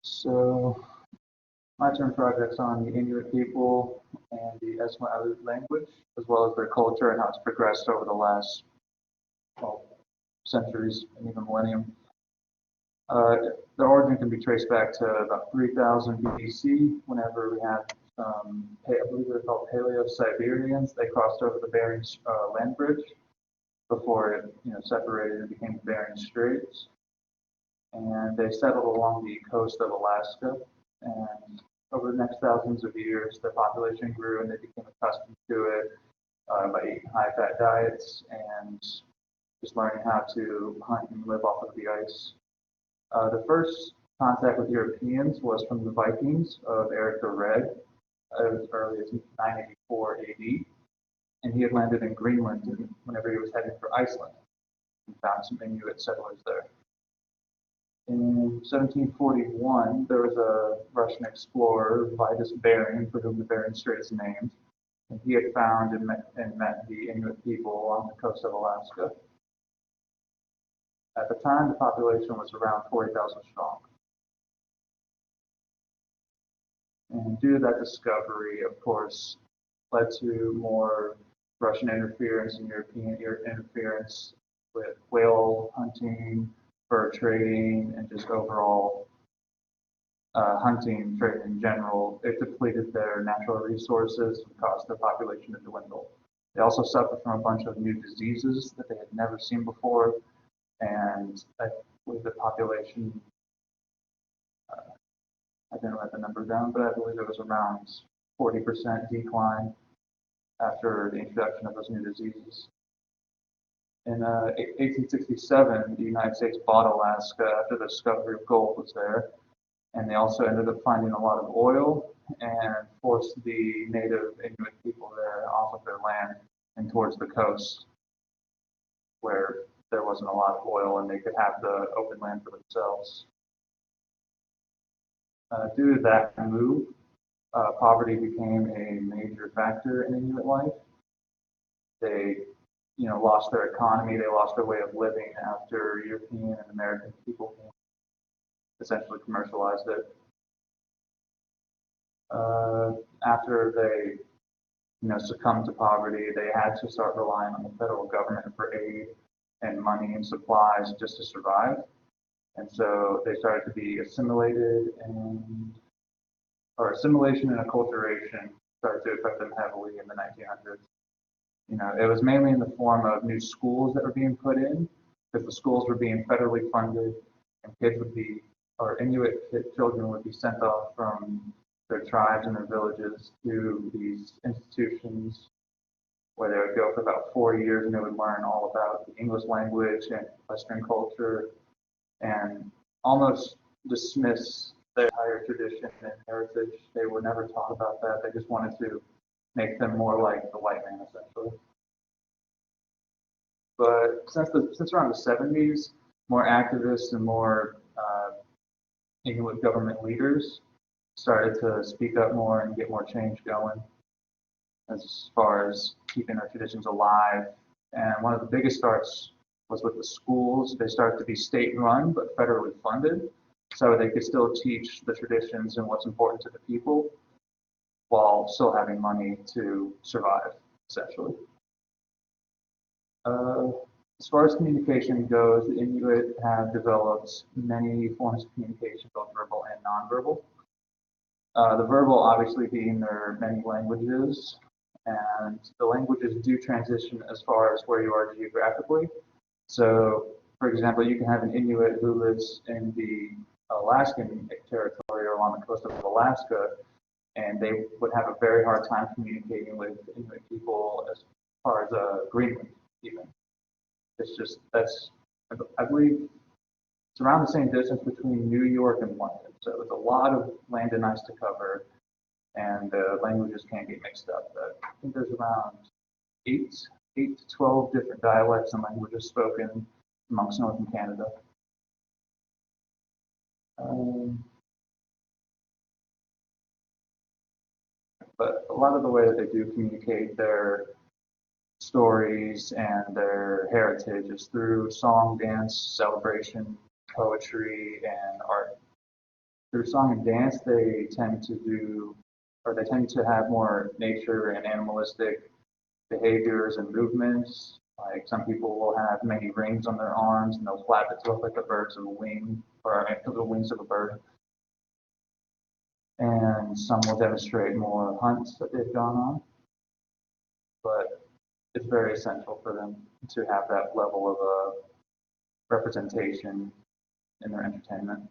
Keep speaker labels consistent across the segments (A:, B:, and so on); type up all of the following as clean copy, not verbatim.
A: So my term project's on the Inuit people and the Eskimo language, as well as their culture and how it's progressed over the last, well, centuries and even millennium. Uh, the origin can be traced back to about 3000 BC, whenever we had I believe they're called Paleo-Siberians. They crossed over the Bering land bridge before it, separated and became Bering Straits. And they settled along the coast of Alaska. And over the next thousands of years, their population grew and they became accustomed to it by eating high-fat diets and just learning how to hunt and live off of the ice. The first contact with Europeans was from the Vikings of Eric the Red, as early as 984 AD, and he had landed in Greenland whenever he was heading for Iceland and found some Inuit settlers there. In 1741, there was a Russian explorer, Vitus Bering, for whom the Bering Strait is named, and he had found and met the Inuit people along the coast of Alaska. At the time, the population was around 40,000 strong. And due to that discovery, of course, led to more Russian interference and European interference with whale hunting, fur trading, and just overall hunting trade in general. It depleted their natural resources and caused their population to dwindle. They also suffered from a bunch of new diseases that they had never seen before, and I believe the population, I didn't write the number down, but I believe it was around 40% decline after the introduction of those new diseases. In 1867, the United States bought Alaska after the discovery of gold was there, and they also ended up finding a lot of oil and forced the native Inuit people there off of their land and towards the coast, where there wasn't a lot of oil and they could have the open land for themselves. Due to that move, poverty became a major factor in Inuit life. They, lost their economy, they lost their way of living after European and American people essentially commercialized it. After they, succumbed to poverty, they had to start relying on the federal government for aid and money and supplies just to survive. And so they started to be assimilated, assimilation and acculturation started to affect them heavily in the 1900s. It was mainly in the form of new schools that were being put in, because the schools were being federally funded, and Inuit children would be sent off from their tribes and their villages to these institutions where they would go for about 4 years and they would learn all about the English language and Western culture and almost dismiss their entire tradition and heritage. They were never taught about that. They just wanted to make them more like the white man, essentially. But since around the 70s, more activists and more Inuit government leaders started to speak up more and get more change going as far as keeping our traditions alive. And one of the biggest starts was with the schools. They started to be state-run but federally funded, so they could still teach the traditions and what's important to the people while still having money to survive, essentially. As far as communication goes, the Inuit have developed many forms of communication, both verbal and nonverbal. The verbal obviously being their many languages, and the languages do transition as far as where you are geographically. So, for example, you can have an Inuit who lives in the Alaskan territory or along the coast of Alaska, and they would have a very hard time communicating with Inuit people as far as Greenland, even. I believe it's around the same distance between New York and London. So it's a lot of land and ice to cover, and languages can get mixed up. I think there's around 8 to 12 different dialects and languages spoken amongst northern Canada. But a lot of the way that they do communicate their stories and their heritage is through song, dance, celebration, poetry, and art. through song and dance, they tend to do, or they tend to have more nature and animalistic behaviors and movements. Like some people will have many rings on their arms and they'll flap it to look like a bird's wing or the wings of a bird. And some will demonstrate more hunts that they've gone on. But it's very essential for them to have that level of representation in their entertainment.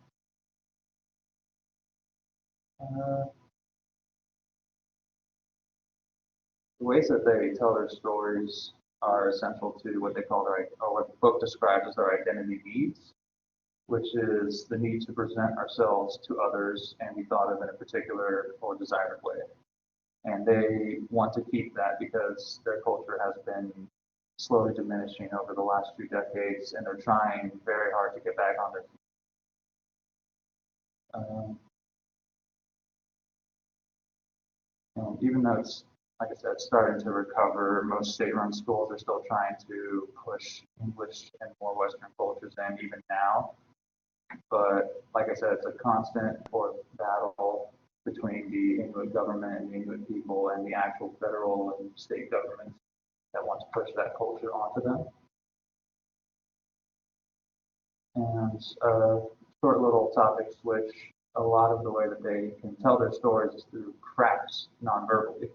A: The ways that they tell their stories are essential to what they call their, or what the book describes as their identity needs, which is the need to present ourselves to others and be thought of in a particular or desired way. And they want to keep that because their culture has been slowly diminishing over the last few decades, and they're trying very hard to get back on their feet. And even though it's, like I said, starting to recover, most state-run schools are still trying to push English and more Western cultures in even now. But like I said, it's a constant battle between the Inuit government and the Inuit people and the actual federal and state governments that want to push that culture onto them. And short little topic switch, a lot of the way that they can tell their stories is through crafts, non-verbally.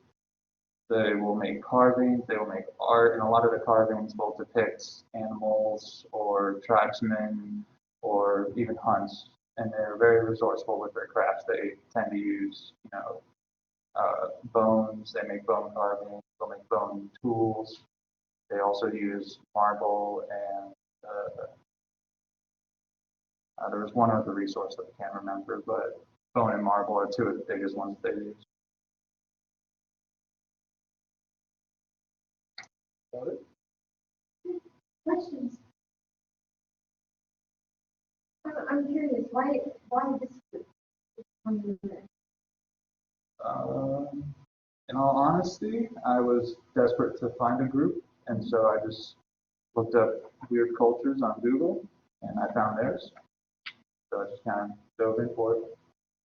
A: They will make carvings, they will make art, and a lot of the carvings will depict animals or tribesmen or even hunts. And they're very resourceful with their crafts. They tend to use, bones. They make bone carving. They'll make bone tools. They also use marble and there was one other resource that I can't remember, but bone and marble are two of the biggest ones they use.
B: Questions? I'm curious, why this group?
A: In all honesty, I was desperate to find a group, and so I just looked up weird cultures on Google, and I found theirs. So I just kind of dove in for it.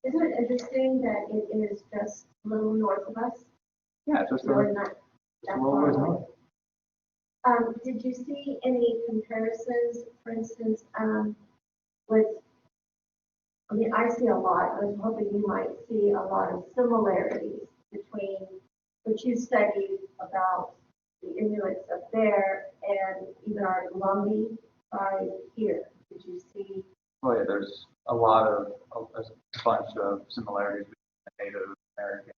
B: Isn't it interesting that it is just a little north of us?
A: Yeah, just a little ways north.
B: Did you see any comparisons, for instance, with, I mean, I see a lot, I was hoping you might see a lot of similarities between what you studied about the Inuits up there and even our Lumbee tribe here. Did you see?
A: Oh yeah, there's a bunch of similarities between the Native Americans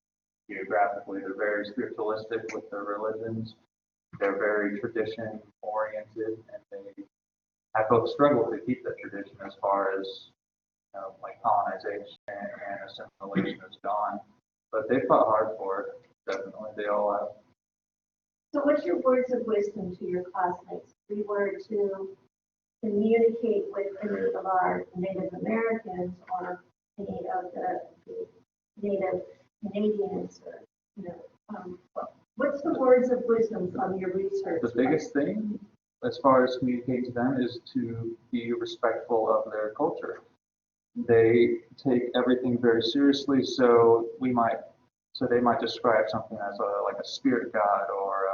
A: geographically. They're very spiritualistic with their religions. They're very tradition oriented, and they have both struggled to keep that tradition as far as like colonization and assimilation is gone. But they fought hard for it. Definitely, they all have.
B: So, what's your words of wisdom to your classmates? If we were to communicate with any of our Native Americans or any of the Native Canadians, or what's the words of wisdom from your research?
A: The biggest thing, as far as communicating to them, is to be respectful of their culture. They take everything very seriously, so they might describe something as like a spirit god or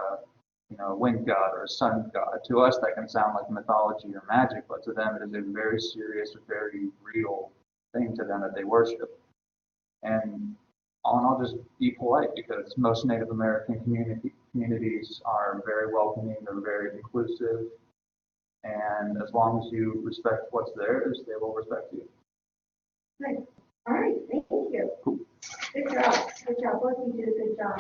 A: a wind god or a sun god. To us, that can sound like mythology or magic, but to them, it is a very serious, very real thing to them that they worship. And all in all, just be polite because most Native American communities are very welcoming. They're very inclusive, and as long as you respect what's theirs, they will respect you.
B: Good. All right. Thank you.
A: Cool.
B: Good job. Good job. Both of you did a good job.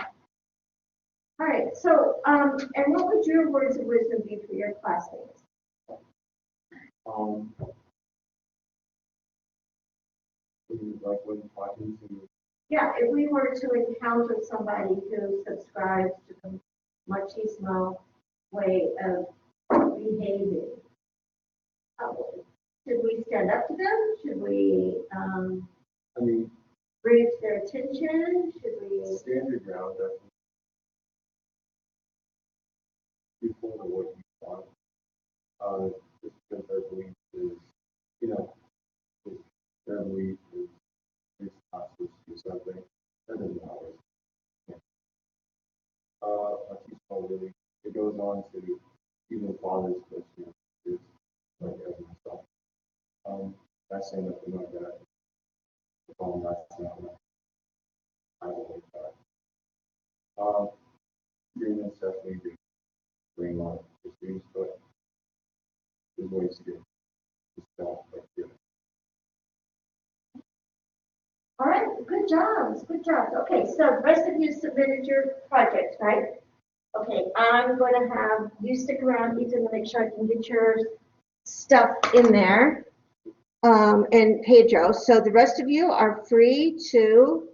B: All right. So, and what would your words of wisdom be for your classmates?
C: Like when talking to.
B: Yeah, if we were to encounter somebody who subscribes to the machismo way of behaving, should we stand up to them? Should we bring it to their attention? Should we
C: stand your ground definitely before what you want? Just because their belief is, their belief is not saying nothing like that. The phone last night. I will wait that. Agreements definitely be bring on issues, but there's ways to get this done, like, yeah.
B: All right, good jobs, good jobs. Okay, so the rest of you submitted your projects, right? Okay, I'm going to have you stick around, Ethan, to make sure I can get your stuff in there. And Pedro, so the rest of you are free to